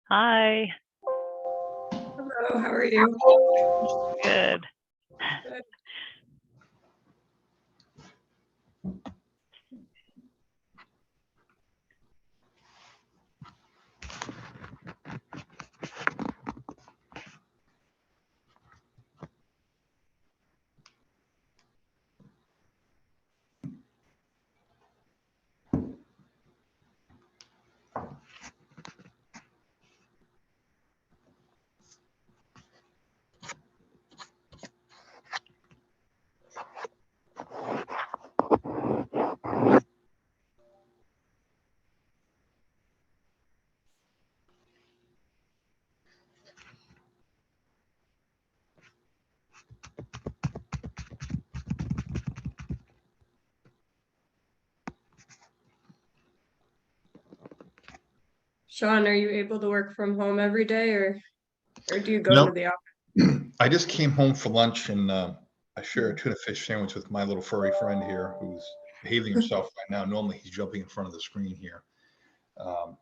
Hi. Hello, how are you? Good. Good. Sean, are you able to work from home every day, or do you go to the office? I just came home for lunch, and I share a tuna fish sandwich with my little furry friend here, who's behaving himself right now. Normally he's jumping in front of the screen here. No,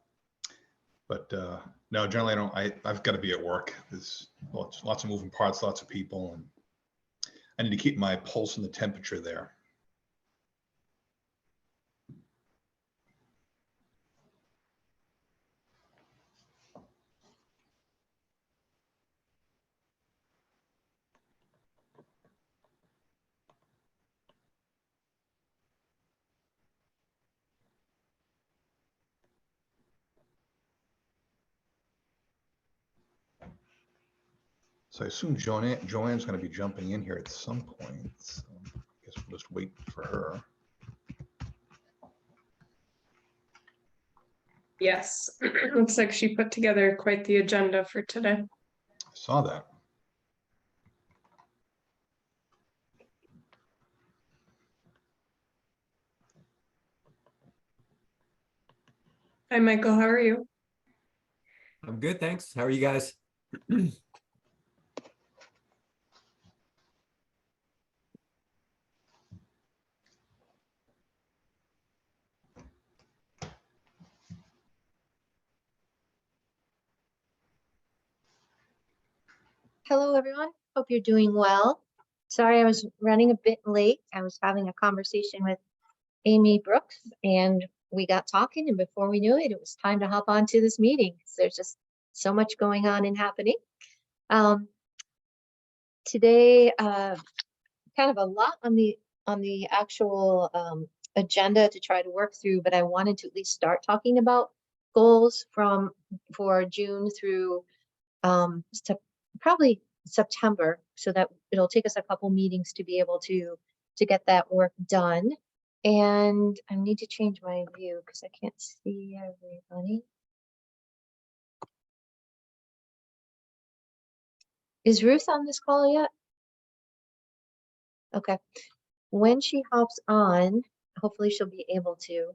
generally I've got to be at work. There's lots of moving parts, lots of people, and I need to keep my pulse and the temperature there. So I assume Joanne's going to be jumping in here at some point. So I guess we'll just wait for her. Yes, looks like she put together quite the agenda for today. I saw that. Hi, Michael, how are you? I'm good, thanks. How are you guys? Hello, everyone. Hope you're doing well. Sorry, I was running a bit late. I was having a conversation with Amy Brooks, and we got talking, and before we knew it, it was time to hop onto this meeting. There's just so much going on and happening. Today, kind of a lot on the actual agenda to try to work through, but I wanted to at least start talking about goals for June through probably September, so that it'll take us a couple meetings to be able to get that work done. And I need to change my view because I can't see everybody. Is Ruth on this call yet? Okay. When she hops on, hopefully she'll be able to.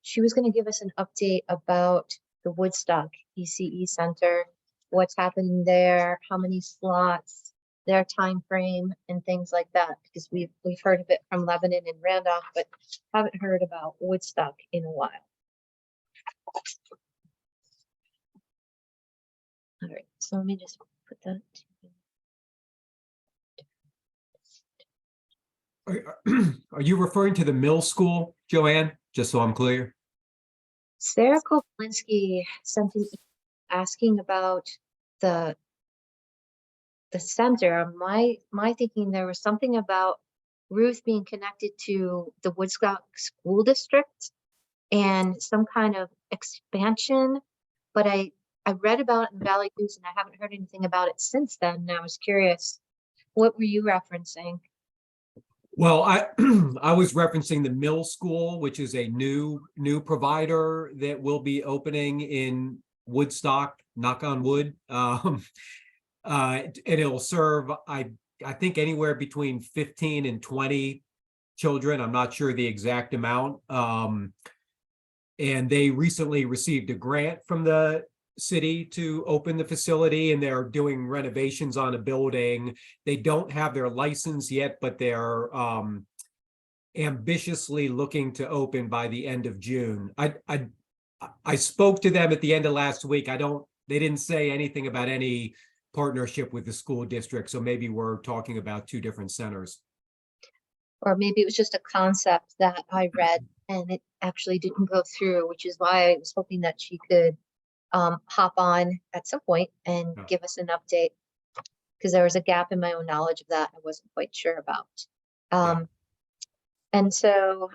She was going to give us an update about the Woodstock ECE Center, what's happening there, how many slots, their time frame, and things like that. Because we've heard of it from Lebanon and Randolph, but haven't heard about Woodstock in a while. All right, so let me just put that. Are you referring to the middle school, Joanne? Just so I'm clear. Sarah Koplinski sent an email asking about the center. My thinking, there was something about Ruth being connected to the Woodstock School District and some kind of expansion, but I read about it in Valley News and I haven't heard anything about it since then. And I was curious, what were you referencing? Well, I was referencing the middle school, which is a new provider that will be opening in Woodstock, knock on wood. And it'll serve, I think, anywhere between 15 and 20 children. I'm not sure the exact amount. And they recently received a grant from the city to open the facility, and they're doing renovations on a building. They don't have their license yet, but they're ambitiously looking to open by the end of June. I spoke to them at the end of last week. They didn't say anything about any partnership with the school district, so maybe we're talking about two different centers. Or maybe it was just a concept that I read and it actually didn't go through, which is why I was hoping that she could hop on at some point and Yeah. give us an update. Because there was a gap in my own knowledge of that I wasn't quite sure about. And so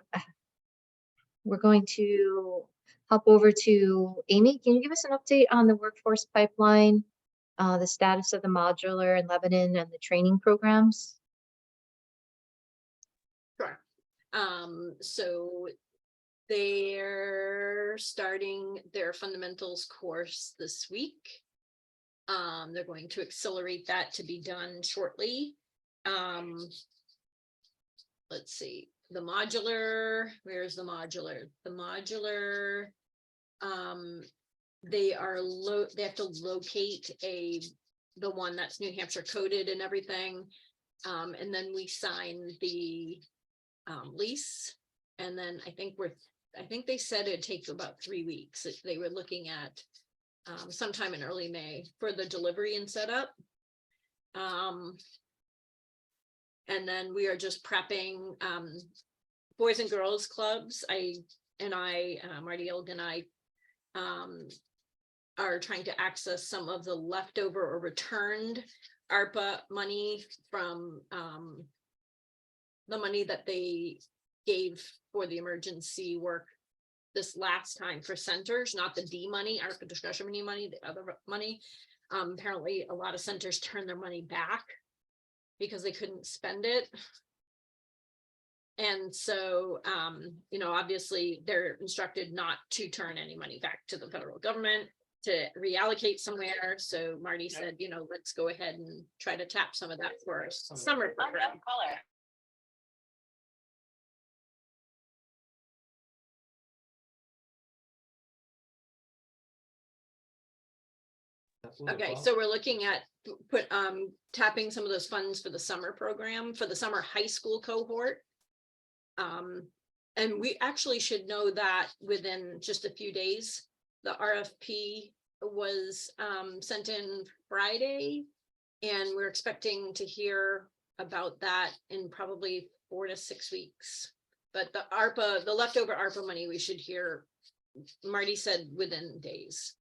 we're going to hop over to Amy. Can you give us an update on the workforce pipeline, the status of the modular in Lebanon and the training programs? Sure. So they're starting their fundamentals course this week. They're going to accelerate that to be done shortly. Let's see, the modular, where's the modular? The modular, they have to locate the one that's New Hampshire coded and everything. And then we sign the lease, and then I think they said it'd take about 3 weeks. They were looking at sometime in early May for the delivery and setup. And then we are just prepping boys and girls clubs. Marty Ilg and I are trying to access some of the leftover or returned ARPA money from the money that they gave for the emergency work this last time for centers, not the D money, ARPA discretionary money, the other money. Apparently a lot of centers turned their money back because they couldn't spend it. And so, obviously they're instructed not to turn any money back to the federal government, to reallocate somewhere. So Marty said, let's go ahead and try to tap some of that for our summer program. Okay, so we're looking at tapping some of those funds for the summer program, for the summer high school cohort. And we actually should know that within just a few days. The RFP was sent in Friday, and we're expecting to hear about that in probably 4 to 6 weeks. But the leftover ARPA money, we should hear, Marty said, within days.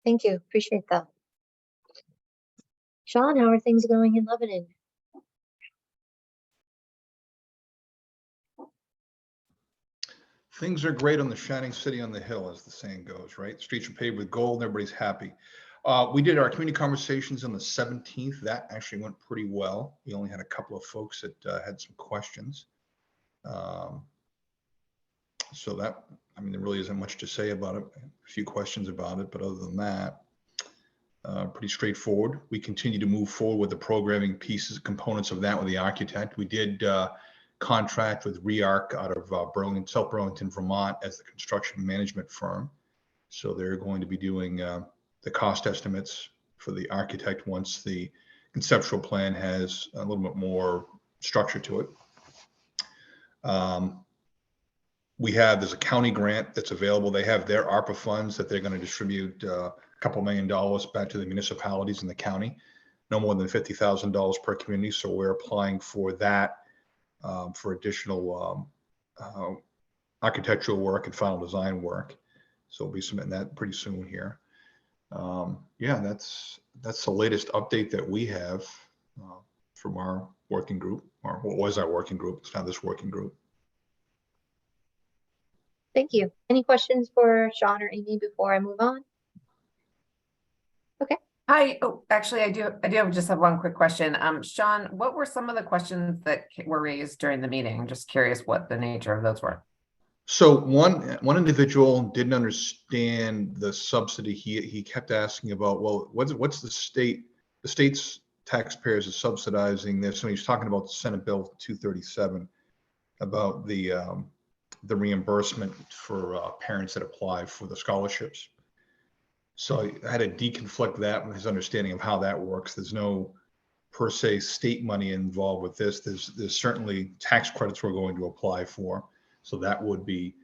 Thank you. Appreciate that. Sean, how are things going in Lebanon? Things are great on the shining city on the hill, as the saying goes, right? Streets are paved with gold and everybody's happy. We did our community conversations on the 17th. That actually went pretty well. We only had a couple of folks that had some questions. So that, there really isn't much to say about it. A few questions about it, but other than that, pretty straightforward. We continue to move forward with the programming pieces, components of that with the architect. We did contract with REARC out of South Burlington, Vermont, as the construction management firm. So they're going to be doing the cost estimates for the architect once the conceptual plan has a little bit more structure to it. There's a county grant that's available. They have their ARPA funds that they're going to distribute a couple $1 million back to the municipalities in the county, no more than $50,000 per community. So we're applying for that for additional architectural work and final design work. So we'll be submitting that pretty soon here. That's the latest update that we have from our working group, or what was our working group. It's now this working group. Thank you. Any questions for Sean or Amy before I move on? Okay. Hi. Oh, actually, I do just have one quick question. Sean, what were some of the questions that were raised during the meeting? I'm just curious what the nature of those were. So one individual didn't understand the subsidy. He kept asking about, well, what's the state's taxpayers are subsidizing this. So he's talking about the Senate Bill 237 about the reimbursement for parents that apply for the scholarships. So I had to deconflict that with his understanding of how that works. There's no per se state money involved with this. There's certainly tax credits we're going to apply for. So that would be,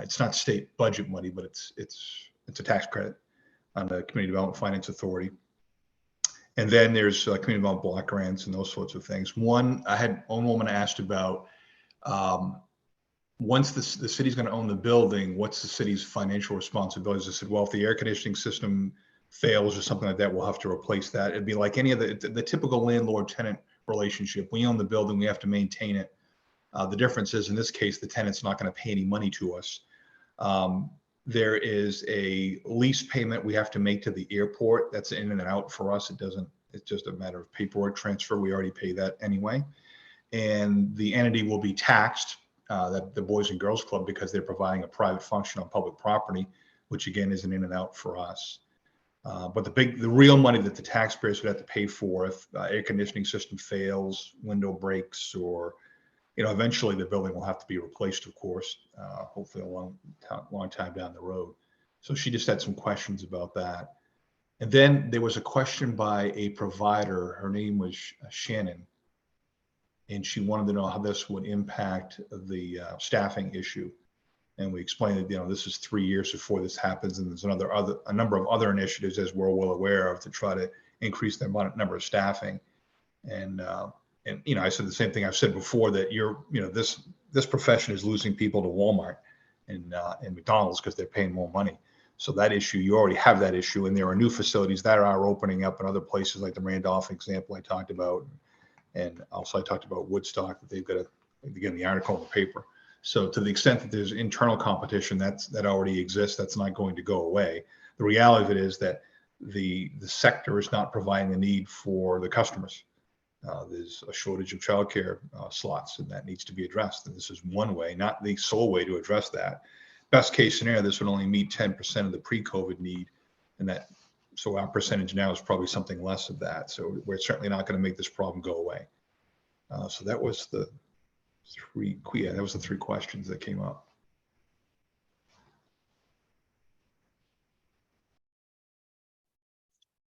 it's not state budget money, but it's a tax credit on the Community Development Finance Authority. And then there's community development block grants and those sorts of things. One woman asked about, once the city's going to own the building, what's the city's financial responsibilities? I said, well, if the air conditioning system fails or something like that, we'll have to replace that. It'd be like any of the typical landlord-tenant relationship. We own the building, we have to maintain it. The difference is, in this case, the tenant's not going to pay any money to us. There is a lease payment we have to make to the airport. That's in and out for us. It's just a matter of paperwork transfer. We already pay that anyway. And the entity will be taxed, that the Boys and Girls Club, because they're providing a private function on public property, which again is an in and out for us. But the real money that the taxpayers would have to pay for if air conditioning system fails, window breaks, or eventually the building will have to be replaced, of course, hopefully a long time down the road. So she just had some questions about that. And then there was a question by a provider. Her name was Shannon. And she wanted to know how this would impact the staffing issue. And we explained that, this is 3 years before this happens. And there's a number of other initiatives, as we're well aware of, to try to increase the number of staffing. And I said the same thing I've said before, that this profession is losing people to Walmart and McDonald's because they're paying more money. So that issue, you already have that issue, and there are new facilities that are opening up in other places, like the Randolph example I talked about, and also I talked about Woodstock, that they've got the article in the paper. So to the extent that there's internal competition, that already exists, that's not going to go away. The reality of it is that the sector is not providing the need for the customers. There's a shortage of childcare slots, and that needs to be addressed. And this is one way, not the sole way, to address that. Best case scenario, this would only meet 10% of the pre-COVID need, and so our percentage now is probably something less of that. So we're certainly not going to make this problem go away. So that was the three questions that came up.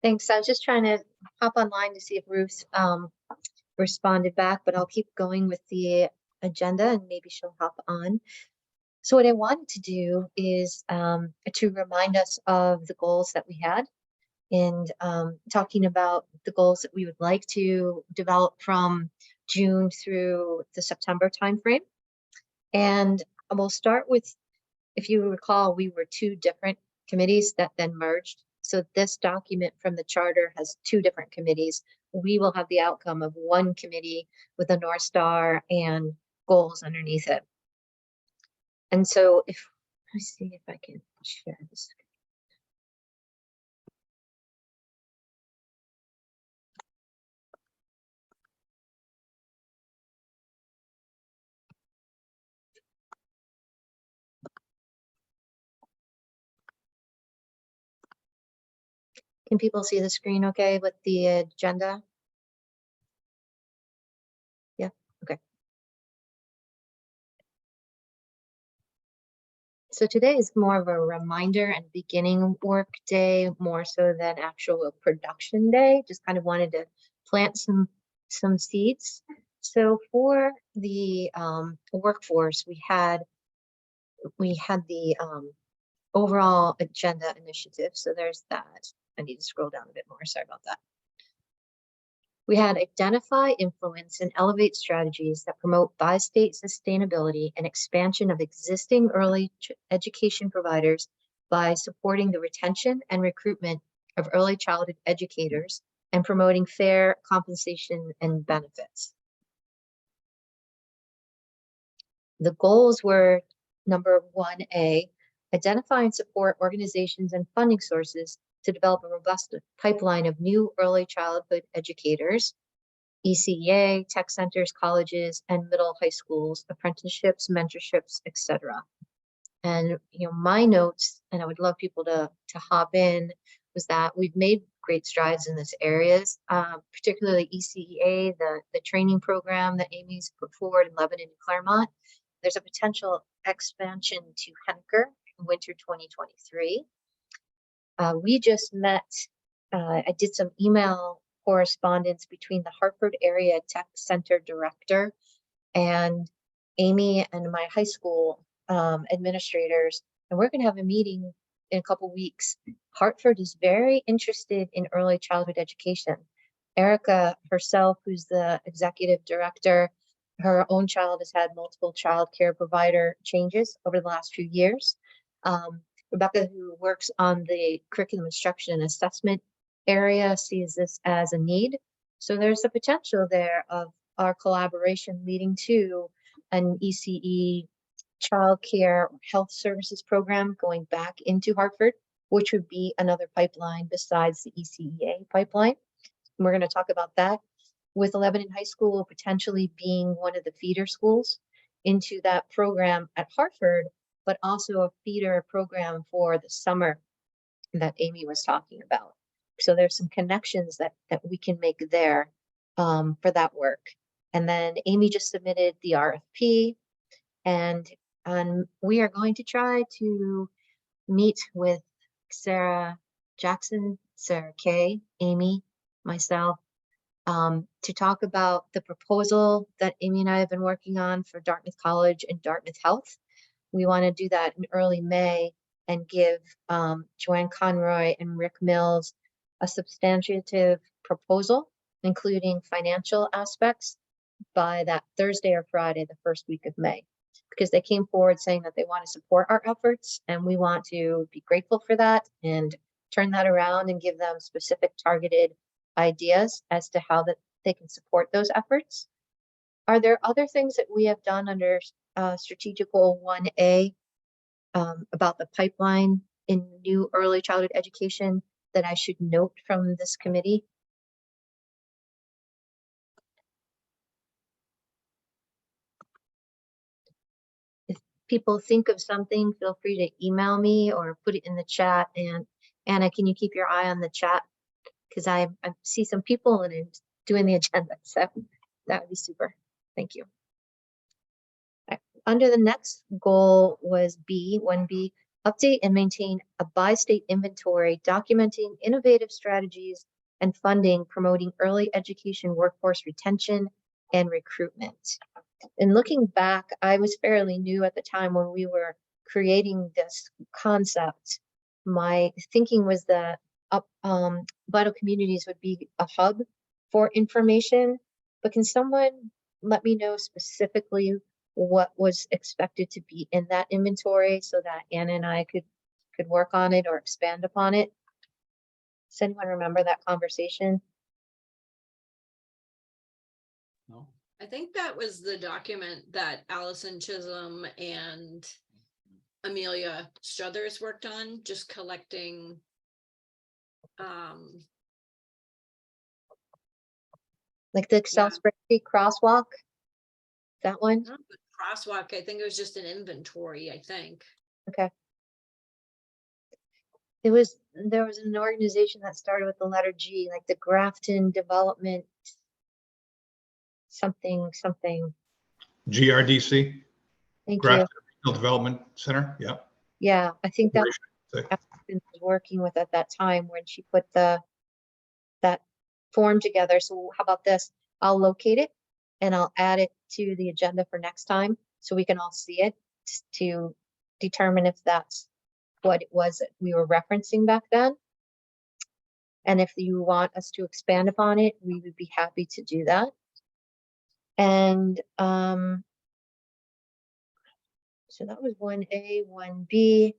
Thanks. I was just trying to hop online to see if Ruth responded back, but I'll keep going with the agenda and maybe she'll hop on. So what I wanted to do is to remind us of the goals that we had, and talking about the goals that we would like to develop from June through the September timeframe. And we'll start with, if you recall, we were 2 different committees that then merged. So this document from the charter has 2 different committees. We will have the outcome of 1 committee with a North Star and goals underneath it. And so let me see if I can share this. Can people see the screen okay with the agenda? Yeah, okay. So today is more of a reminder and beginning work day, more so than actual production day. Just kind of wanted to plant some seeds. So for the workforce, we had the overall agenda initiative. So there's that. I need to scroll down a bit more. Sorry about that. We had identify, influence, and elevate strategies that promote bi-state sustainability and expansion of existing early education providers by supporting the retention and recruitment of early childhood educators and promoting fair compensation and benefits. The goals were number 1A, identify and support organizations and funding sources to develop a robust pipeline of new early childhood educators, ECEA, tech centers, colleges, and middle high schools, apprenticeships, mentorships, etc. And my notes, and I would love people to hop in, was that we've made great strides in this areas, particularly ECEA, the training program that Amy's put forward in Lebanon and Claremont. There's a potential expansion to Henniker in winter 2023. We just met, I did some email correspondence between the Hartford Area Tech Center Director and Amy and my high school administrators, and we're going to have a meeting in a couple weeks. Hartford is very interested in early childhood education. Erica herself, who's the executive director, her own child has had multiple child care provider changes over the last few years. Rebecca, who works on the curriculum instruction and assessment area, sees this as a need. So there's a potential there of our collaboration leading to an ECE child care health services program going back into Hartford, which would be another pipeline besides the ECEA pipeline. And we're going to talk about that, with Lebanon High School potentially being one of the feeder schools into that program at Hartford, but also a feeder program for the summer that Amy was talking about. So there's some connections that we can make there for that work. And then Amy just submitted the RFP, and we are going to try to meet with Sarah Jackson, Sarah Kay, Amy, myself, to talk about the proposal that Amy and I have been working on for Dartmouth College and Dartmouth Health. We want to do that in early May and give Joanne Conroy and Rick Mills a substantive proposal, including financial aspects, by that Thursday or Friday, the first week of May, because they came forward saying that they want to support our efforts, and we want to be grateful for that and turn that around and give them specific targeted ideas as to how that they can support those efforts. Are there other things that we have done under strategic goal 1A about the pipeline in new early childhood education that I should note from this committee? If people think of something, feel free to email me or put it in the chat. And Anna, can you keep your eye on the chat? Because I see some people and I'm doing the agenda, so that would be super. Thank you. Under the next goal was B, 1B, update and maintain a by-state inventory documenting innovative strategies and funding promoting early education workforce retention and recruitment. And looking back, I was fairly new at the time when we were creating this concept. My thinking was that Vital Communities would be a hub for information, but can someone let me know specifically what was expected to be in that inventory so that Anna and I could work on it or expand upon it? Does anyone remember that conversation? No. I think that was the document that Allison Chisholm and Amelia Struthers worked on, just collecting Like the Excel spreadsheet crosswalk? That one? not the crosswalk. I think it was just an inventory, I think. Okay. There was an organization that started with the letter G, like the Grafton Development something. GRDC, Thank Grafton you. Regional Development Center. Yeah. Yeah, I think that Say. Allison was working with at that time when she put that form together. So how about this? I'll locate it and I'll add it to the agenda for next time so we can all see it to determine if that's what it was that we were referencing back then. And if you want us to expand upon it, we would be happy to do that. And so that was 1A, 1B.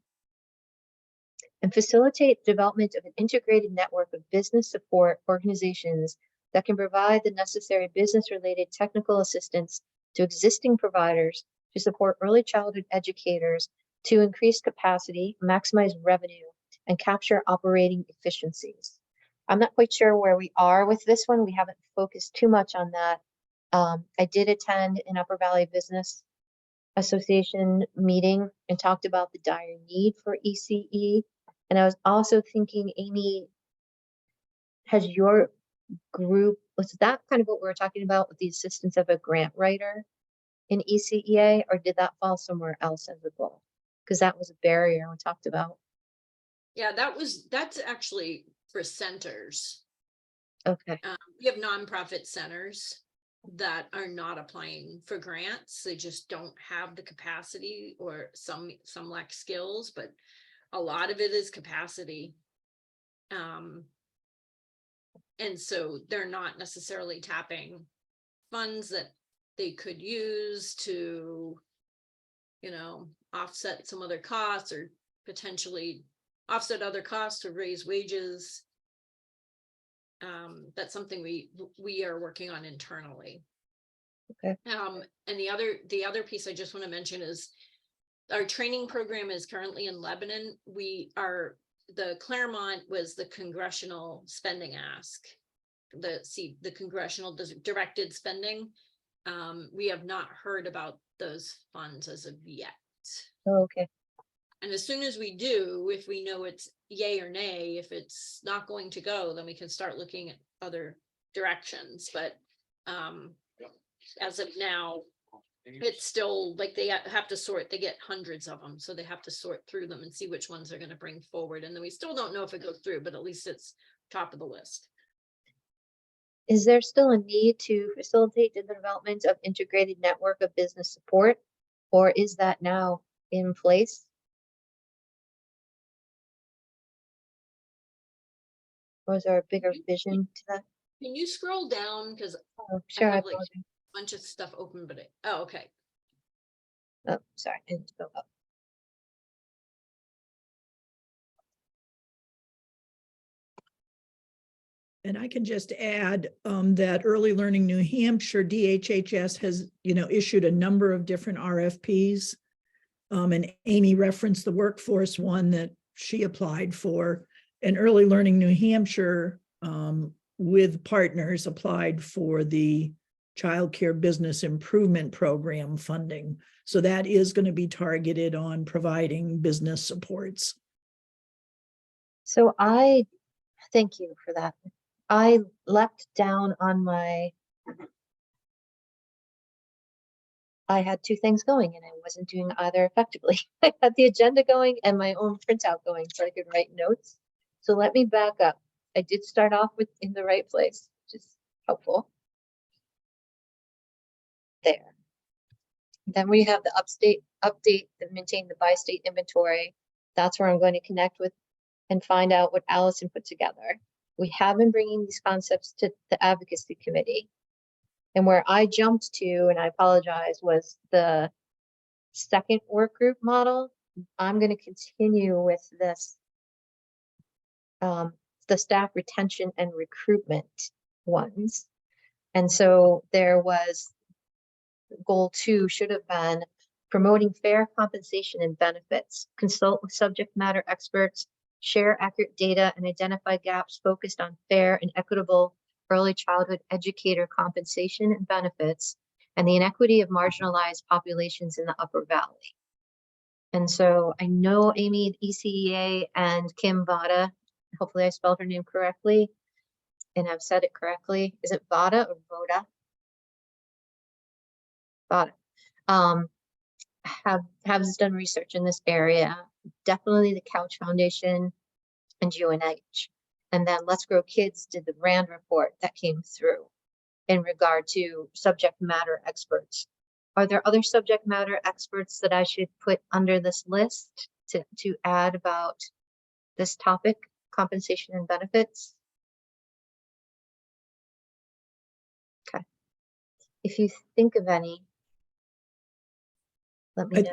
And facilitate development of an integrated network of business support organizations that can provide the necessary business-related technical assistance to existing providers to support early childhood educators to increase capacity, maximize revenue, and capture operating efficiencies. I'm not quite sure where we are with this one. We haven't focused too much on that. I did attend an Upper Valley Business Association meeting and talked about the dire need for ECE. And I was also thinking, Amy, has your group, was that kind of what we were talking about with the assistance of a grant writer in ECEA, or did that fall somewhere else as a goal? Because that was a barrier we talked about. Yeah, that's actually for centers. Okay, We have nonprofit centers that are not applying for grants. They just don't have the capacity, or some lack skills, but a lot of it is capacity. And so they're not necessarily tapping funds that they could use to, offset some other costs, or potentially offset other costs to raise wages. That's something we are working on internally. Okay. And the other piece I just want to mention is our training program is currently in Lebanon. The Claremont was the congressional spending ask, the congressional directed spending. We have not heard about those funds as of yet. oh, okay. And as soon as we do, if we know it's yay or nay, if it's not going to go, then we can start looking at other directions. But as of now, it's still like they have to sort, they get hundreds of them. So they have to sort through them and see which ones they're going to bring forward. And then we still don't know if it goes through, but at least it's top of the list. Is there still a need to facilitate the development of integrated network of business support, or is that now in place? Or is there a bigger vision to that? Can you scroll down? Because Oh, sure. I have, like, apologize. a bunch of stuff open, but oh, okay. Oh, sorry. I need to go up. And I can just add that Early Learning New Hampshire, DHHS has, issued a number of different RFPs. And Amy referenced the workforce one that she applied for. And Early Learning New Hampshire, with partners, applied for the Child Care Business Improvement Program funding. So that is going to be targeted on providing business supports. So I thank you for that. I leapt down on I had two things going and I wasn't doing either effectively. I had the agenda going and my own printout going so I could write notes. So let me back up. I did start off in the right place, which is helpful. There. Then we have the update that maintain the by-state inventory. That's where I'm going to connect with and find out what Allison put together. We have been bringing these concepts to the advocacy committee. And where I jumped to, and I apologize, was the second work group model. I'm going to continue with this, the staff retention and recruitment ones. And so there was goal 2 should have been promoting fair compensation and benefits, consult with subject matter experts, share accurate data, and identify gaps focused on fair and equitable early childhood educator compensation and benefits, and the inequity of marginalized populations in the Upper Valley. And so I know Amy at ECEA and Kim Vada, hopefully I spelled her name correctly, and I've said it correctly. Is it Vada or Voda? Vada. Has done research in this area, definitely the Couch Foundation and UNH. And then Let's Grow Kids did the RAND report that came through in regard to subject matter experts. Are there other subject matter experts that I should put under this list to add about this topic, compensation and benefits? Okay. If you think of any, let me know.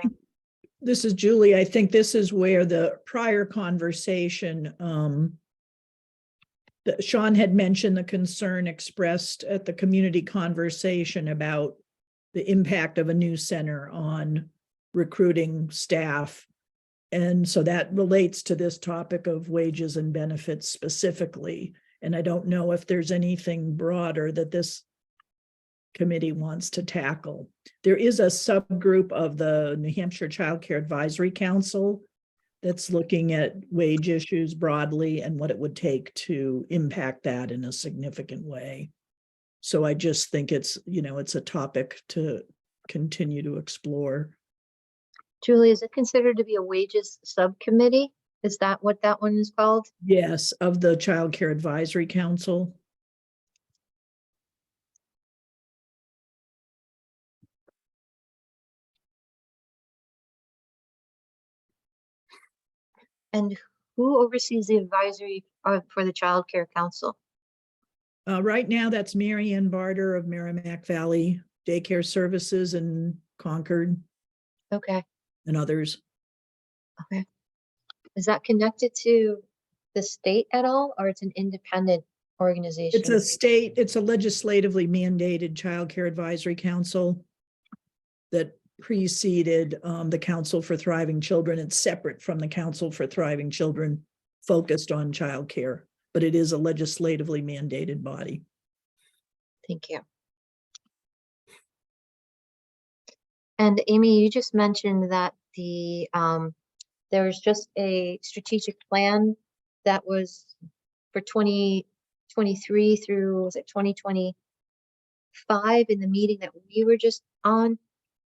This is Julie. I think this is where the prior conversation, Sean had mentioned the concern expressed at the community conversation about the impact of a new center on recruiting staff. And so that relates to this topic of wages and benefits specifically. And I don't know if there's anything broader that this committee wants to tackle. There is a subgroup of the New Hampshire Child Care Advisory Council that's looking at wage issues broadly and what it would take to impact that in a significant way. So I just think it's, it's a topic to continue to explore. Julie, is it considered to be a wages subcommittee? Is that what that one is called? Yes, of the Child Care Advisory Council. And who oversees the advisory for the Child Care Council? Right now, that's Mary Ann Barter of Merrimack Valley Daycare Services in Concord Okay, and others. okay. Is that connected to the state at all, or it's an independent organization? It's a legislatively mandated Child Care Advisory Council that preceded the Council for Thriving Children. It's separate from the Council for Thriving Children, focused on childcare, but it is a legislatively mandated body. Thank you. And Amy, you just mentioned that there was just a strategic plan that was for 2023 through, was it 2025 in the meeting that we were just on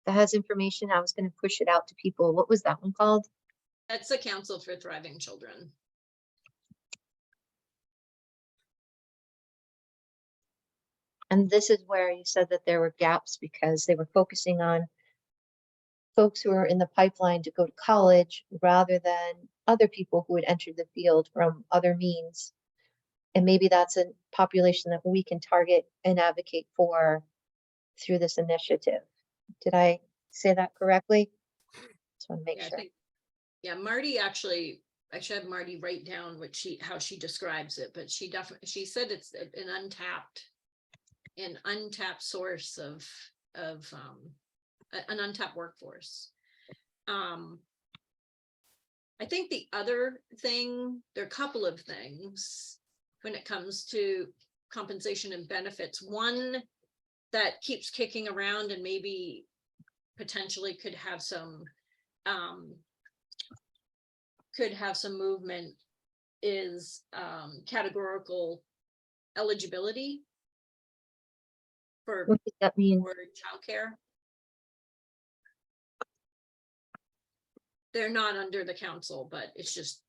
that has information. I was going to push it out to people. What was that one called? That's the Council for Thriving Children. And this is where you said that there were gaps because they were focusing on folks who are in the pipeline to go to college rather than other people who had entered the field from other means. And maybe that's a population that we can target and advocate for through this initiative. Did I say that correctly? Just want to make Yeah, sure. Yeah, Marty actually, I should have Marty write down how she describes it, but she said it's an untapped source of an untapped workforce. I think the other thing, there are a couple of things when it comes to compensation and benefits. One that keeps kicking around and maybe potentially could have some movement is categorical eligibility for What does that mean? childcare. They're not under the council, but it's just.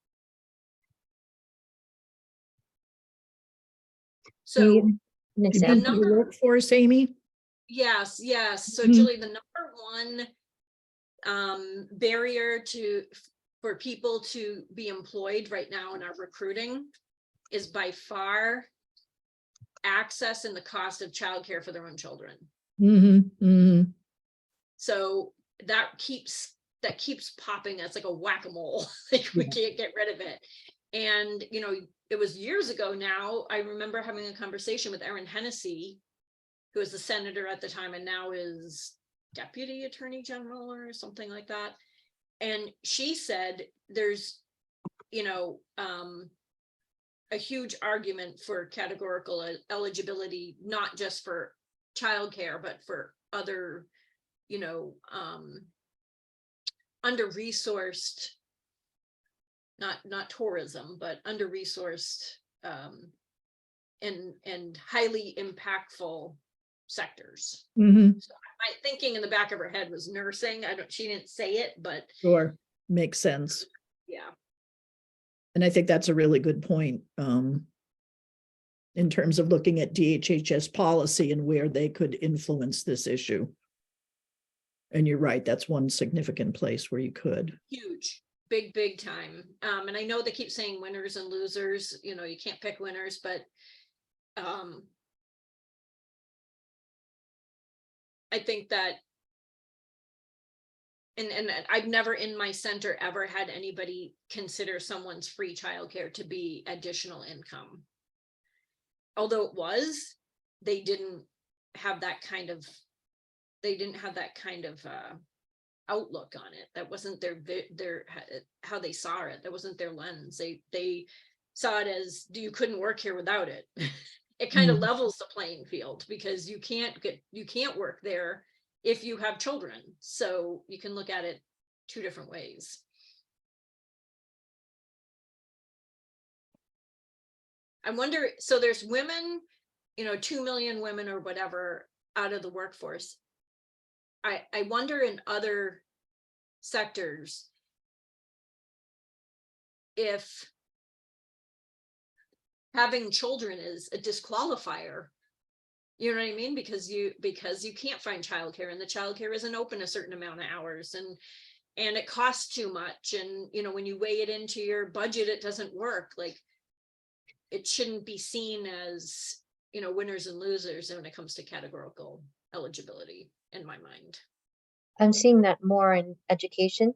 Can you So give me an You mean example? for the workforce, Amy? yes. So Mhm. Julie, the number one barrier for people to be employed right now in our recruiting is by far access and the cost of childcare for their own children. Mm-hmm, mm-hmm. So that keeps popping. That's like a whack-a-mole. Like we Yeah. can't get rid of it. And it was years ago now. I remember having a conversation with Erin Hennessy, who was the senator at the time and now is deputy attorney general or something like that. And she said there's a huge argument for categorical eligibility, not just for childcare, but for other under-resourced, not tourism, but under-resourced and highly impactful sectors. Mm-hmm. So my thinking in the back of her head was nursing. She didn't say it, but Sure, makes sense. yeah. And I think that's a really good point in terms of looking at DHHS policy and where they could influence this issue. And you're right, that's one significant place where you could. Huge, big time. And I know they keep saying winners and losers, you can't pick winners, but I think that and I've never in my center ever had anybody consider someone's free childcare to be additional income. Although they didn't have that kind of outlook on it. That wasn't their how they saw it. That wasn't their lens. They saw it as you couldn't work here without it. It kind of levels the playing field because you can't work there if you have children. So you can look at it two different ways. I wonder, so there's women, 2 million women or whatever out of the workforce. I wonder in other sectors if having children is a disqualifier. You know what I mean? Because you can't find childcare, and the childcare isn't open a certain amount of hours, and it costs too much. And when you weigh it into your budget, it doesn't work. Like, it shouldn't be seen as winners and losers when it comes to categorical eligibility, in my mind. I'm seeing that more in education.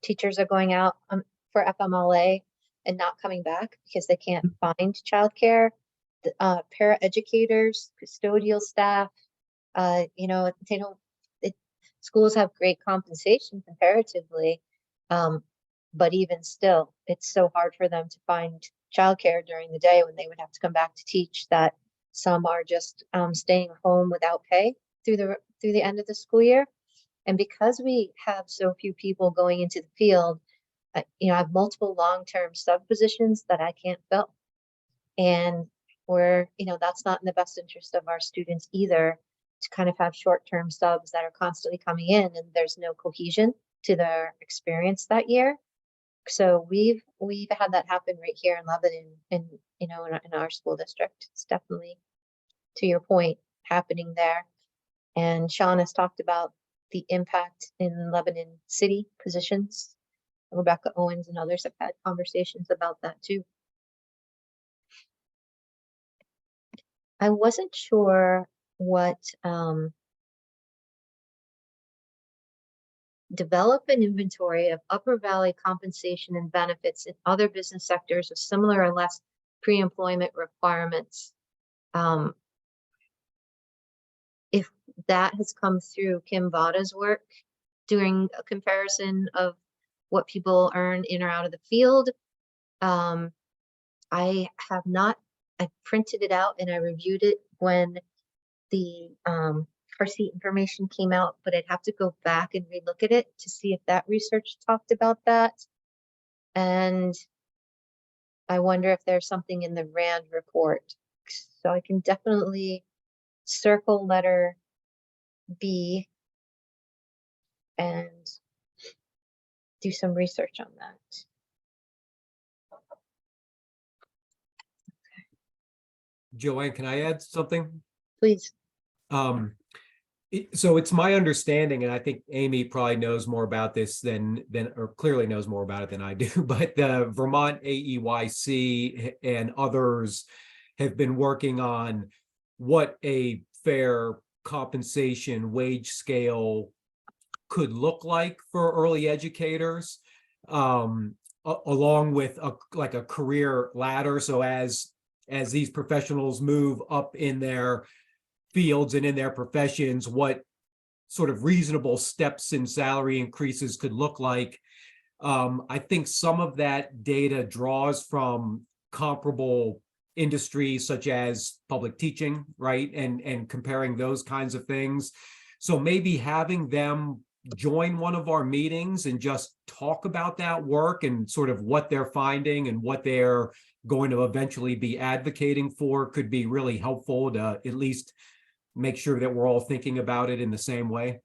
Teachers are going out for FMLA and not coming back because they can't find childcare. Para-educators, custodial staff, they don't, schools have great compensation comparatively. But even still, it's so hard for them to find childcare during the day when they would have to come back to teach, that some are just staying home without pay through the end of the school year. And because we have so few people going into the field, I have multiple long-term sub positions that I can't fill. And that's not in the best interest of our students either, to kind of have short-term subs that are constantly coming in and there's no cohesion to their experience that year. So we've had that happen right here in Lebanon, and in our school district. It's definitely, to your point, happening there. And Sean has talked about the impact in Lebanon City positions. Rebecca Owens and others have had conversations about that too. I wasn't sure what develop an inventory of Upper Valley compensation and benefits in other business sectors with similar or less pre-employment requirements. If that has come through Kim Vada's work, doing a comparison of what people earn in or out of the field. I have not, I printed it out and I reviewed it when the RC information came out, but I'd have to go back and relook at it to see if that research talked about that. And I wonder if there's something in the RAND report. So I can definitely circle letter B and do some research on that. Joanne, can I add something? Please. So it's my understanding, and I think Amy probably knows more about this or clearly knows more about it than I do, but the Vermont AEYC and others have been working on what a fair compensation wage scale could look like for early educators, along with a career ladder. So as these professionals move up in their fields and in their professions, what sort of reasonable steps in salary increases could look like. I think some of that data draws from comparable industries such as public teaching, right? And comparing those kinds of things. So maybe having them join one of our meetings and just talk about that work and sort of what they're finding and what they're going to eventually be advocating for could be really helpful to at least make sure that we're all thinking about it in the same way.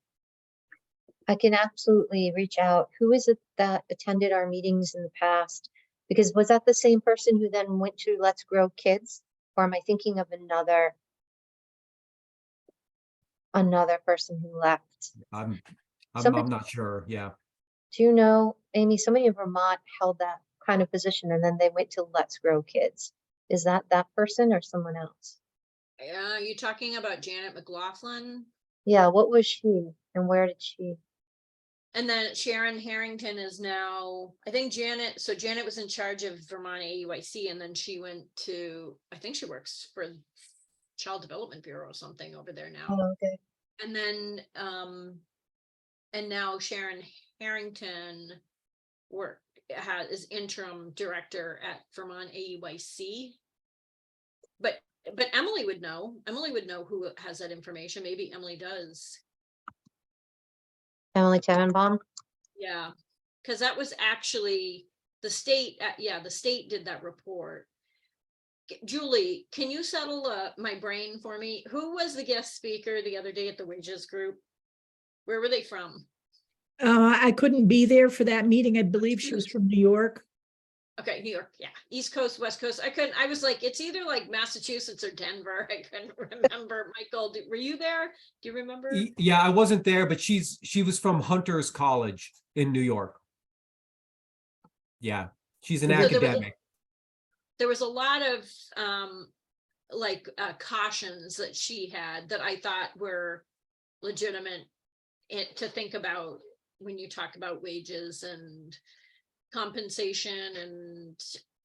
I can absolutely reach out. Who is it that attended our meetings in the past? Because was that the same person who then went to Let's Grow Kids? Or am I thinking of another person who left? I'm not sure. Yeah. Do you know, Amy, somebody in Vermont held that kind of position and then they went to Let's Grow Kids. Is that person or someone else? Are you talking about Janet McLaughlin? Yeah, what was she and where did she? And then Sharon Harrington is now, I think Janet was in charge of Vermont AEYC, and then she went to, I think she works for Child Development Bureau or something over there now. Oh, okay. And then, and now Sharon Harrington is interim director at Vermont AEYC. But Emily would know. Emily would know who has that information. Maybe Emily does. Emily Tannenbaum? Yeah, because that was actually the state. The state did that report. Julie, can you settle my brain for me? Who was the guest speaker the other day at the wages group? Where were they from? I couldn't be there for that meeting. I believe she was from New York. Okay, New York, yeah, East Coast, West Coast. I was like, it's either like Massachusetts or Denver. I couldn't remember. Michael, were you there? Do you remember? Yeah, I wasn't there, but she was from Hunter's College in New York. Yeah, she's an So there was a- academic. There was a lot of cautions that she had that I thought were legitimate to think about when you talk about wages and compensation and,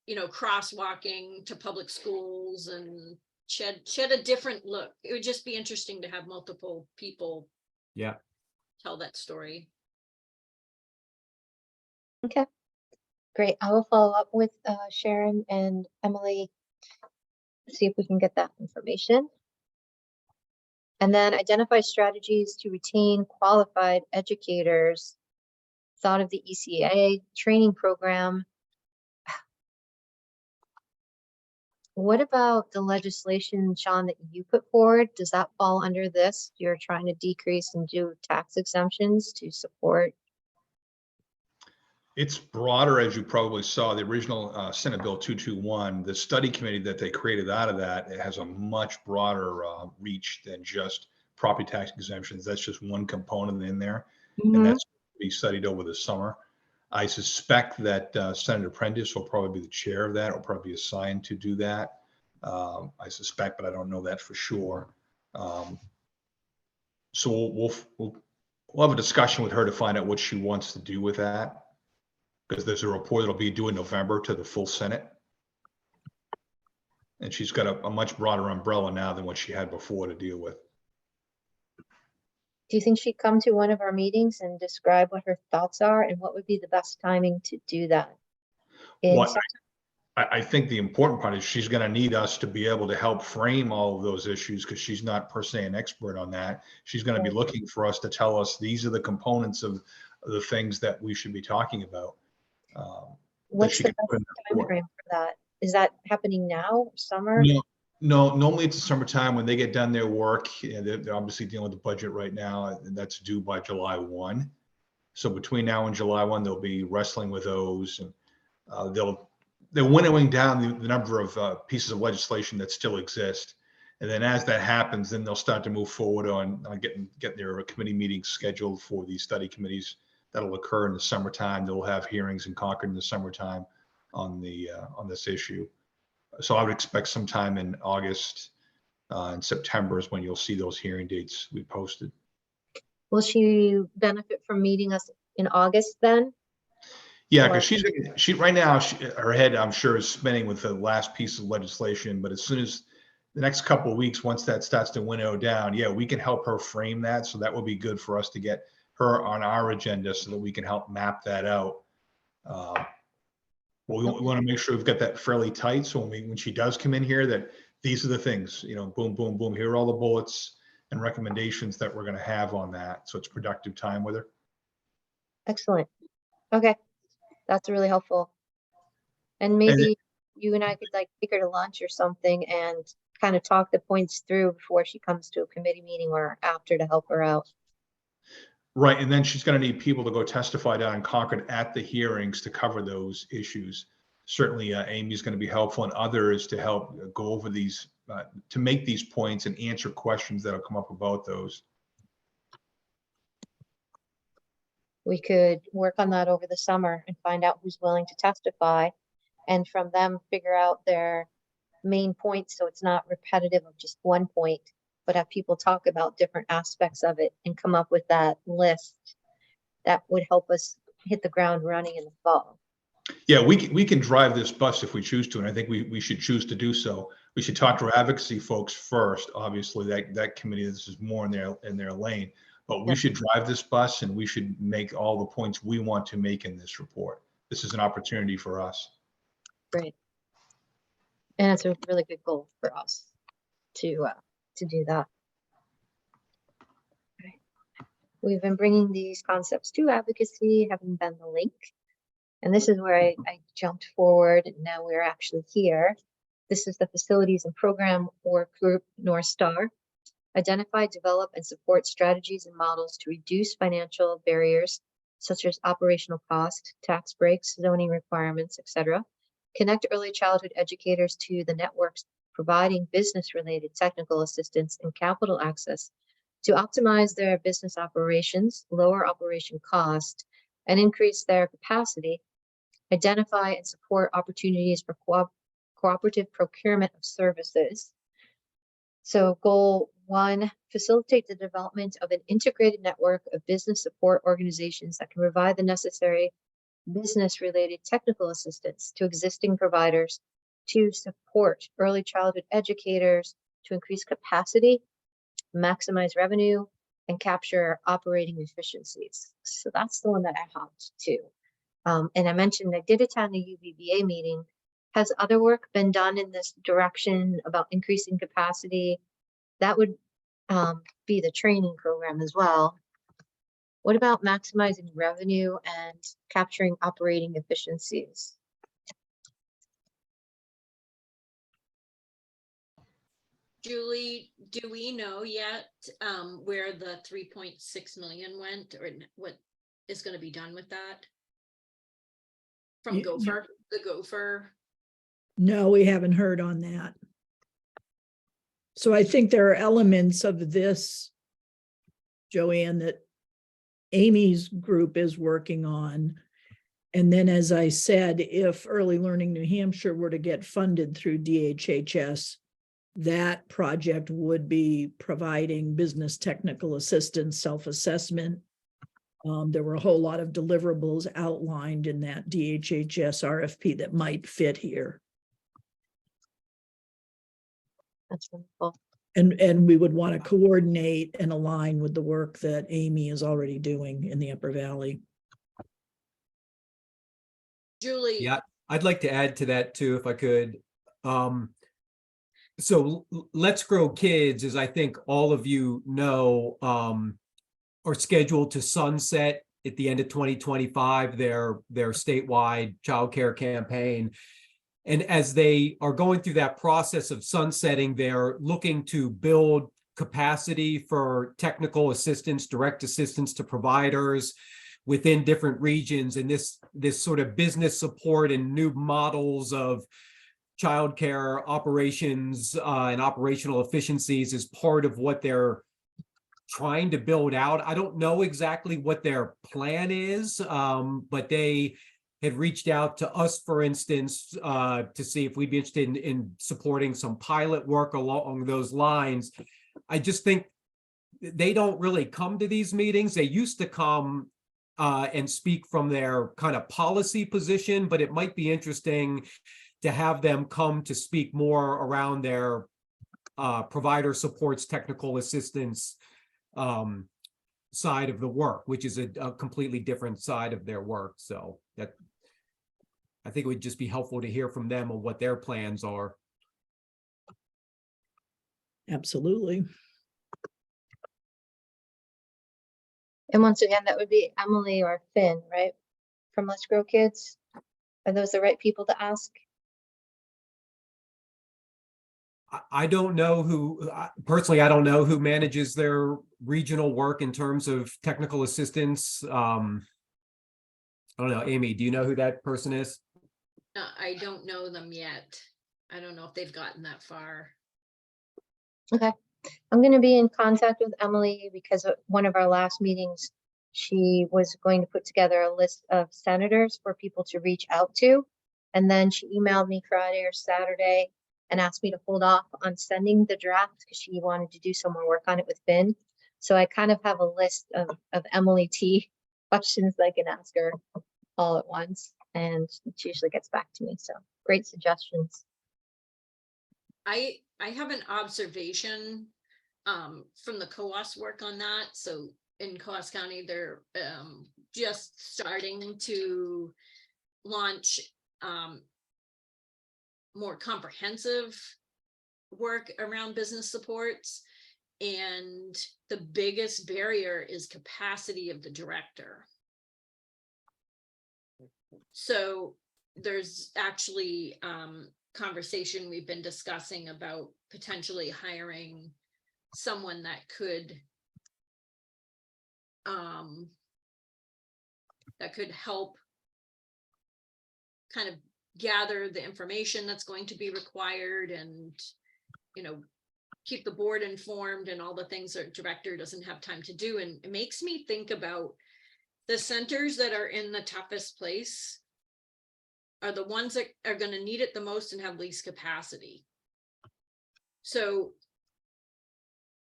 you know, crosswalking to public schools, and shed a different look. It would just be interesting to have multiple people Yeah. tell that story. Okay, great. I will follow up with Sharon and Emily, see if we can get that information. And then identify strategies to retain qualified educators. Thought of the ECA training program. What about the legislation, Sean, that you put forward? Does that fall under this? You're trying to decrease and do tax exemptions to support? It's broader, as you probably saw, the original Senate Bill 221, the study committee that they created out of that, it has a much broader reach than just property tax exemptions. That's just one component in there, and that's to be studied over the summer. I suspect that Senator Prentice will probably be the chair of that, or probably be assigned to do that. I suspect, but I don't know that for sure. So we'll have a discussion with her to find out what she wants to do with that, because there's a report that'll be due in November to the full Senate. And she's got a much broader umbrella now than what she had before to deal with. Do you think she'd come to one of our meetings and describe what her thoughts are, and what would be the best timing to do that? What I think the important part is she's going to need us to be able to help frame all of those issues, because she's not per se an expert on that. She's going to be looking for us to tell us these are the components of the things that we should be talking about. What's the best time frame for that? Is that happening now, summer? No, normally it's the summertime when they get done their work. They're obviously dealing with the budget right now, and that's due by July 1. So between now and July 1, they'll be wrestling with those, and they're winnowing down the number of pieces of legislation that still exist. And then as that happens, then they'll start to move forward on getting their committee meetings scheduled for these study committees. That'll occur in the summertime. They'll have hearings in Concord in the summertime on this issue. So I would expect sometime in August and September is when you'll see those hearing dates we posted. Will she benefit from meeting us in August then? Yeah, because she right now, her head, I'm sure, is spinning with the last piece of legislation. But as soon as the next couple of weeks, once that starts to winnow down, yeah, we can help her frame that. So that will be good for us to get her on our agenda so that we can help map that out. We want to make sure we've got that fairly tight. So when she does come in here, that these are the things, you know, boom, boom, boom. Here are all the bullets and recommendations that we're going to have on that. So it's productive time with her. Excellent. Okay, that's really helpful. And maybe you and I could like take her to lunch or something and kind of talk the points through before she comes to a committee meeting or after, to help her out. Right, and then she's going to need people to go testify down in Concord at the hearings to cover those issues. Certainly, Amy's going to be helpful, and others to help go over these, to make these points and answer questions that'll come up about those. We could work on that over the summer and find out who's willing to testify, and from them figure out their main points, so it's not repetitive of just one point, but have people talk about different aspects of it and come up with that list that would help us hit the ground running in the fall. Yeah, we can drive this bus if we choose to, and I think we should choose to do so. We should talk to our advocacy folks first. Obviously, that committee, this is more in their lane, but we should drive this bus, and we should make all the points we want to make in this report. This is an opportunity for us. Great. And it's a really good goal for us to do that. Okay. We've been bringing these concepts to advocacy, having been the link. And this is where I jumped forward, and now we're actually here. This is the Facilities and Program Workgroup North Star. Identify, develop, and support strategies and models to reduce financial barriers such as operational cost, tax breaks, zoning requirements, etc. Connect early childhood educators to the networks providing business-related technical assistance and capital access to optimize their business operations, lower operation cost, and increase their capacity. Identify and support opportunities for cooperative procurement of services. So goal 1, facilitate the development of an integrated network of business support organizations that can provide the necessary business-related technical assistance to existing providers to support early childhood educators, to increase capacity, maximize revenue, and capture operating efficiencies. So that's the one that I hopped to. And I mentioned I did attend the UVBA meeting. Has other work been done in this direction about increasing capacity? That would be the training program as well. What about maximizing revenue and capturing operating efficiencies? Julie, do we know yet where the 3.6 million went, or what is going to be done with that? From Gopher, the Gopher. No, we haven't heard on that. So I think there are elements of this, Joanne, that Amy's group is working on. And then, as I said, if Early Learning New Hampshire were to get funded through DHHS, that project would be providing business technical assistance, self-assessment. There were a whole lot of deliverables outlined in that DHHS RFP that might fit here. That's wonderful. And we would want to coordinate and align with the work that Amy is already doing in the Upper Valley. Julie. Yeah, I'd like to add to that too, if I could. So Let's Grow Kids, as I think all of you know, are scheduled to sunset at the end of 2025, their statewide childcare campaign. And as they are going through that process of sunsetting, they're looking to build capacity for technical assistance, direct assistance to providers within different regions. And this sort of business support and new models of childcare operations and operational efficiencies is part of what they're trying to build out. I don't know exactly what their plan is, but they had reached out to us, for instance, to see if we'd be interested in supporting some pilot work along those lines. I just think they don't really come to these meetings. They used to come and speak from their kind of policy position, but it might be interesting to have them come to speak more around their provider supports technical assistance side of the work, which is a completely different side of their work. So that I think it would just be helpful to hear from them on what their plans are. Absolutely. And once again, that would be Emily or Finn, right? From Let's Grow Kids. Are those the right people to ask? I don't know who, personally, I don't know who manages their regional work in terms of technical assistance. I don't know. Amy, do you know who that person is? No, I don't know them yet. I don't know if they've gotten that far. Okay. I'm going to be in contact with Emily because at one of our last meetings, she was going to put together a list of senators for people to reach out to. And then she emailed me Friday or Saturday and asked me to hold off on sending the draft because she wanted to do some more work on it with Finn. So I kind of have a list of Emily T questions I can ask her all at once. And she usually gets back to me. So great suggestions. I have an observation from the COAS work on that. So in Coas County, they're just starting to launch more comprehensive work around business supports. And the biggest barrier is capacity of the director. So there's actually conversation we've been discussing about potentially hiring someone that could help kind of gather the information that's going to be required and, keep the board informed and all the things that director doesn't have time to do. And it makes me think about the centers that are in the toughest place are the ones that are going to need it the most and have least capacity. So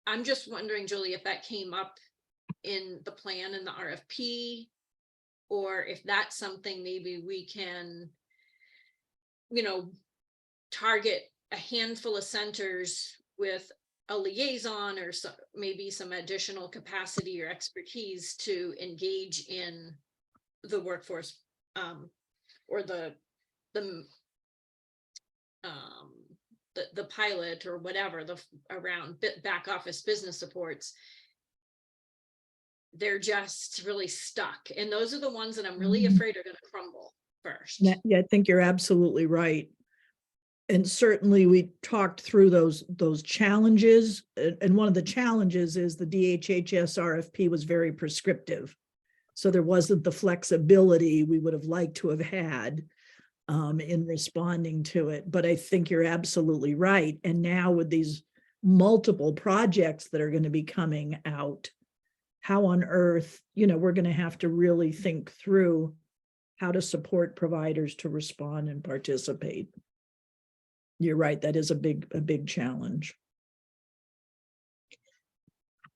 I'm just wondering, Julie, if that came up in the plan in the RFP, or if that's something maybe we can, target a handful of centers with a liaison or maybe some additional capacity or expertise to engage in the workforce, or the pilot or whatever, around back office business supports. They're just really stuck. And those are the ones that I'm really afraid are going to crumble first. Yeah, I think you're absolutely right. And certainly we talked through those challenges. And one of the challenges is the DHHS RFP was very prescriptive. So there wasn't the flexibility we would have liked to have had in responding to it. But I think you're absolutely right. And now with these multiple projects that are going to be coming out, how on earth, we're going to have to really think through how to support providers to respond and participate. You're right, that is a big challenge.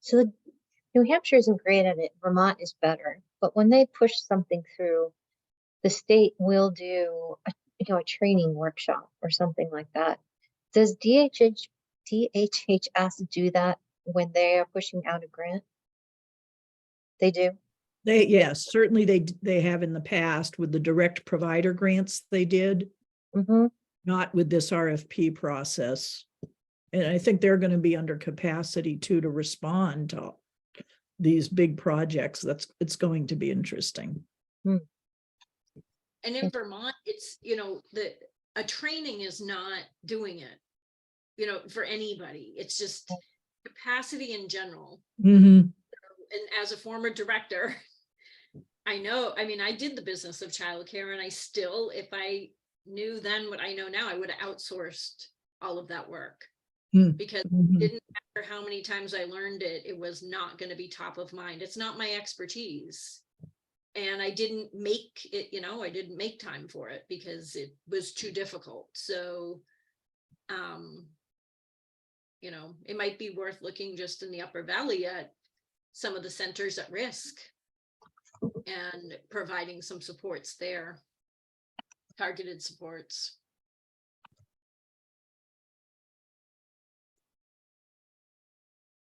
So New Hampshire isn't great at it. Vermont is better. But when they push something through, the state will do a training workshop or something like that. Does DHHS do that when they are pushing out a grant? They do. Yes, certainly they have in the past with the direct provider grants they did, not with this RFP process. And I think they're going to be under capacity too to respond to these big projects. It's going to be interesting. And in Vermont, it's, a training is not doing it, for anybody. It's just capacity in general. And as a former director, I know, I did the business of childcare, and I still, if I knew then what I know now, I would have outsourced all of that work, because it didn't matter how many times I learned it, it was not going to be top of mind. It's not my expertise. And I didn't make it, I didn't make time for it because it was too difficult. So, it might be worth looking just in the Upper Valley at some of the centers at risk and providing some supports there, targeted supports.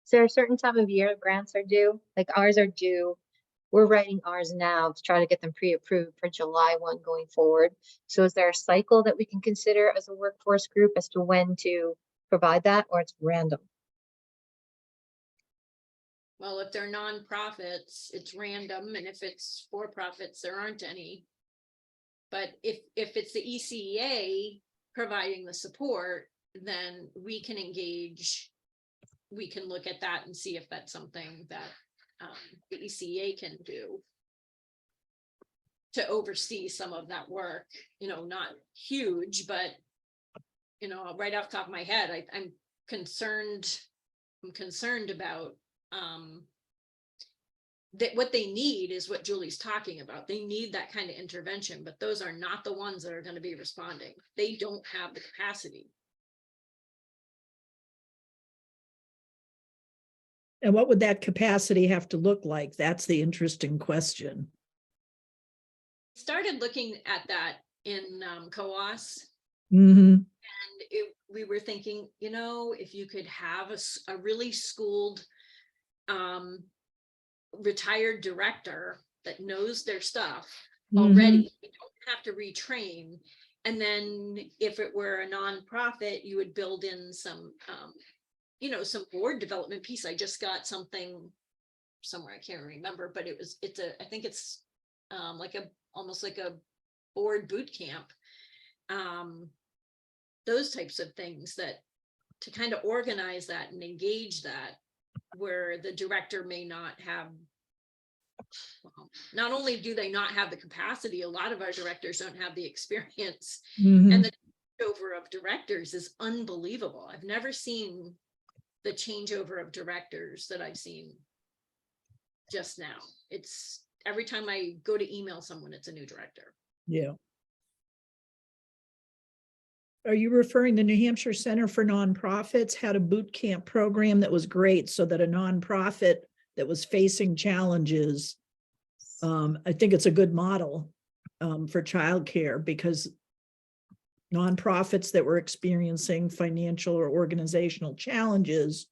Is there a certain time of year grants are due? Like ours are due. We're writing ours now to try to get them pre-approved for July 1 going forward. So is there a cycle that we can consider as a workforce group as to when to provide that, or it's random? Well, if they're nonprofits, it's random, and if it's for-profits, there aren't any. But if it's the ECEA providing the support, then we can engage. We can look at that and see if that's something that the ECEA can do to oversee some of that work. Not huge, but right off the top of my head, I'm concerned. I'm concerned about that what they need is what Julie's talking about. They need that kind of intervention, but those are not the ones that are going to be responding. They don't have the capacity. And what would that capacity have to look like? That's the interesting question. Started looking at that in COAS. And we were thinking, if you could have a really schooled retired director that knows their stuff already, you don't have to retrain. And then if it were a nonprofit, you would build in some some board development piece. I just got something somewhere, I can't remember, but I think it's almost like a board boot camp. those types of things, that to kind of organize that and engage that, where the director may not have, well, not only do they not have the capacity, a lot of our directors don't have the experience, Mhm. and the changeover of directors is unbelievable. I've never seen the changeover of directors that I've seen just now. It's every time I go to email someone, it's a new director. Yeah. Are you referring the New Hampshire Center for Nonprofits had a boot camp program that was great, so that a nonprofit that was facing challenges, I think it's a good model for childcare, because nonprofits that were experiencing financial or organizational challenges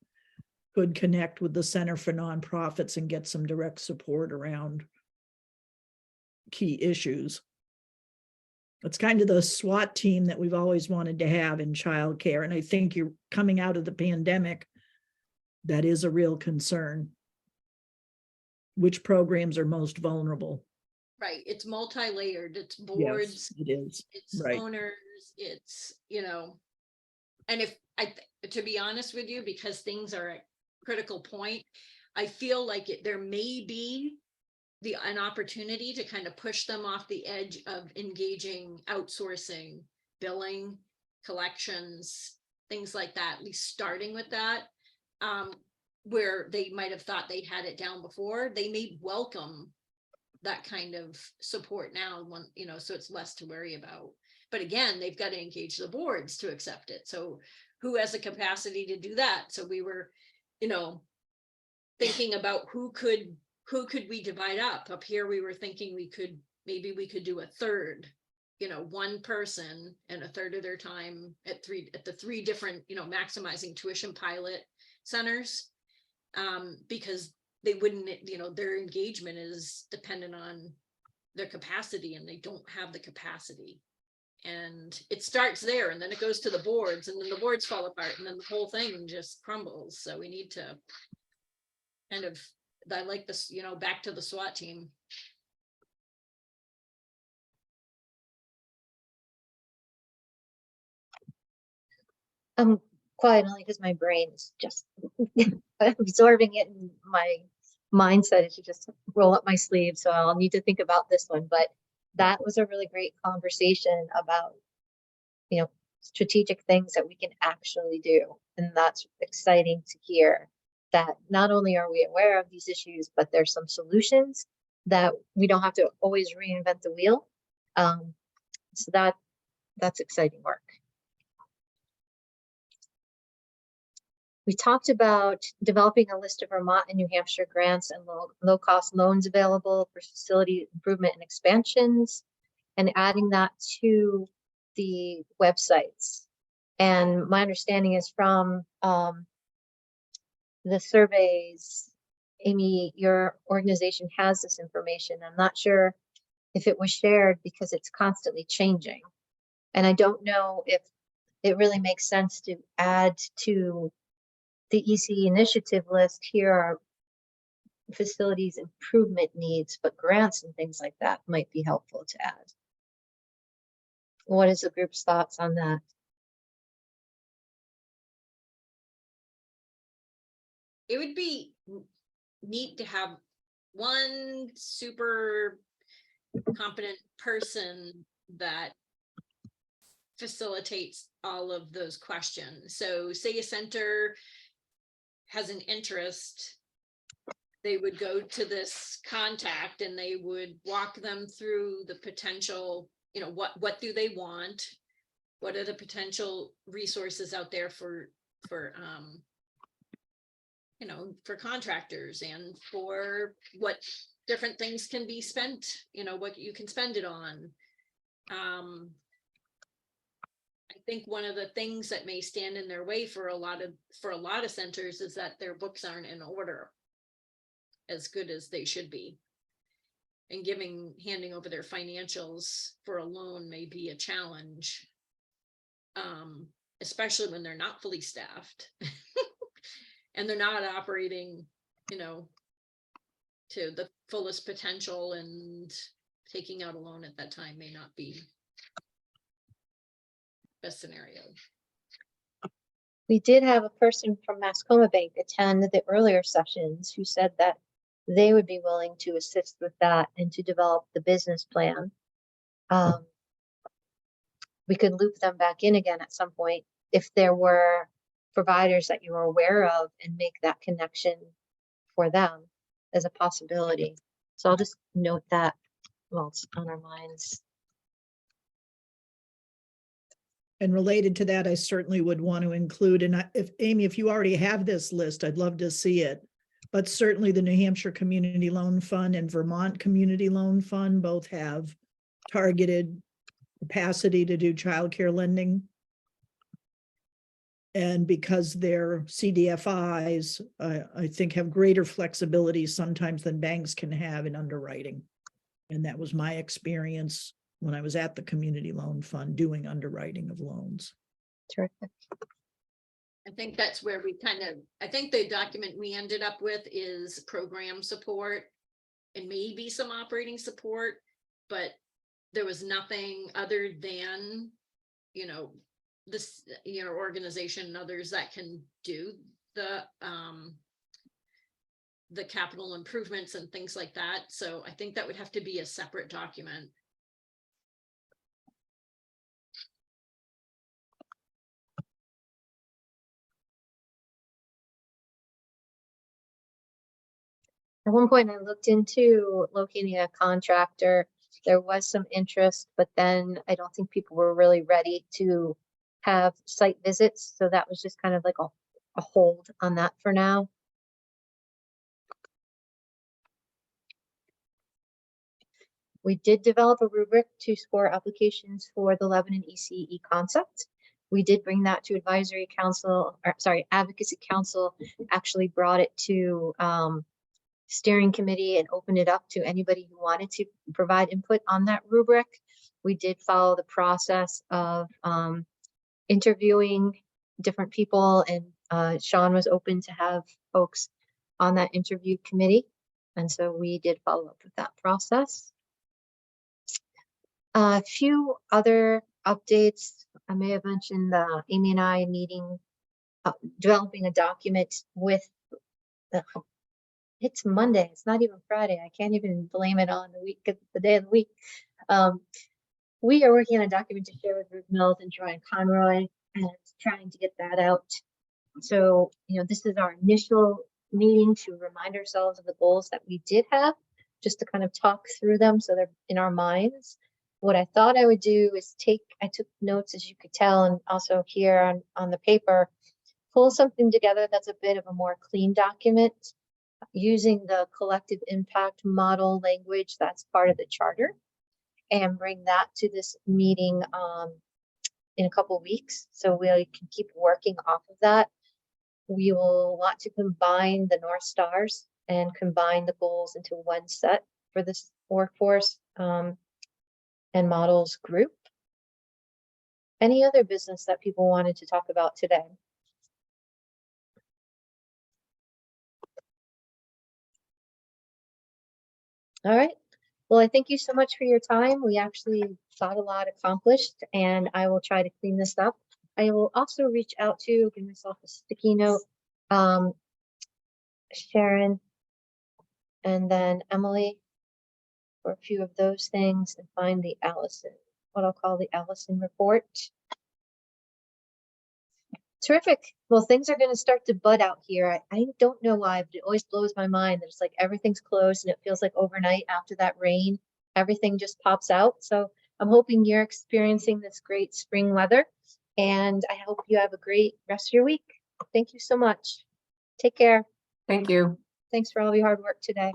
could connect with the Center for Nonprofits and get some direct support around key issues. It's kind of the SWAT team that we've always wanted to have in childcare. And I think you're coming out of the pandemic, that is a real concern. Which programs are most vulnerable? Right, it's multi-layered, it's Yes, boards, it is. it's Right. owners, it's, and if to be honest with you, because things are at critical point, I feel like there may be an opportunity to kind of push them off the edge of engaging, outsourcing, billing, collections, things like that, at least starting with that, where they might have thought they'd had it down before. They may welcome that kind of support now, so it's less to worry about. But again, they've got to engage the boards to accept it. So who has the capacity to do that? So we were, thinking about who could we divide up here. We were thinking maybe we could do a third, one person and a third of their time at the three different, maximizing tuition pilot centers, because they wouldn't, their engagement is dependent on their capacity, and they don't have the capacity. And it starts there, and then it goes to the boards, and then the boards fall apart, and then the whole thing just crumbles. So we need to kind of, I like this, back to the SWAT team. I'm quiet only because my brain is just absorbing it, and my mindset is to just roll up my sleeves. So I'll need to think about this one. But that was a really great conversation about, strategic things that we can actually do. And that's exciting to hear, that not only are we aware of these issues, but there's some solutions that we don't have to always reinvent the wheel. So that's exciting work. We talked about developing a list of Vermont and New Hampshire grants and low-cost loans available for facility improvement and expansions, and adding that to the websites. And my understanding is from the surveys, Amy, your organization has this information. I'm not sure if it was shared because it's constantly changing. And I don't know if it really makes sense to add to the EC initiative list. Here are facilities improvement needs, but grants and things like that might be helpful to add. What is the group's thoughts on that? It would be neat to have one super competent person that facilitates all of those questions. So say a center has an interest, they would go to this contact and they would walk them through the potential, what do they want? What are the potential resources out there for contractors, and for what different things can be spent, what you can spend it on. I think one of the things that may stand in their way for a lot of centers is that their books aren't in order as good as they should be. And handing over their financials for a loan may be a challenge, especially when they're not fully staffed and they're not operating, to the fullest potential, and taking out a loan at that time may not be best scenario. We did have a person from Mascoma Bank attend the earlier sessions who said that they would be willing to assist with that and to develop the business plan. We could loop them back in again at some point if there were providers that you were aware of and make that connection for them as a possibility. So I'll just note that while it's on our minds. And related to that, I certainly would want to include, and if Amy, if you already have this list, I'd love to see it. But certainly the New Hampshire Community Loan Fund and Vermont Community Loan Fund both have targeted capacity to do childcare lending. And because they're CDFIs, I think have greater flexibility sometimes than banks can have in underwriting. And that was my experience when I was at the Community Loan Fund doing underwriting of loans. Terrific. I think that's where we I think the document we ended up with is program support and maybe some operating support, but there was nothing other than, this, organization and others that can do the capital improvements and things like that. So I think that would have to be a separate document. At one point I looked into locating a contractor. There was some interest, but then I don't think people were really ready to have site visits. So that was just kind of like a hold on that for now. We did develop a rubric to score applications for the Lebanon ECE concept. We did bring that to advisory council, or sorry, advocacy council actually brought it to steering committee and opened it up to anybody who wanted to provide input on that rubric. We did follow the process of interviewing different people, and Sean was open to have folks on that interview committee. And so we did follow up with that process. A few other updates. I may have mentioned Amy and I meeting, developing a document with it's Monday. It's not even Friday. I can't even blame it on the day of the week. We are working on a document to share with Ruth Mills and Troy and Conroy and trying to get that out. So, this is our initial meeting to remind ourselves of the goals that we did have, just to kind of talk through them so they're in our minds. What I thought I would do is I took notes, as you could tell, and also here on the paper, pull something together that's a bit of a more clean document using the collective impact model language that's part of the charter, and bring that to this meeting in a couple of weeks so we can keep working off of that. We will want to combine the North Stars and combine the goals into one set for this workforce and models group. Any other business that people wanted to talk about today? All right. Well, I thank you so much for your time. We actually got a lot accomplished, and I will try to clean this up. I will also reach out to, give myself a sticky note, Sharon, and then Emily for a few of those things, and find the Allison, what I'll call the Allison report. Terrific. Well, things are going to start to bud out here. I don't know why, but it always blows my mind that it's like everything's closed and it feels like overnight after that rain, everything just pops out. So I'm hoping you're experiencing this great spring weather, and I hope you have a great rest of your week. Thank you so much. Take care. Thank you. Thanks for all of your hard work today.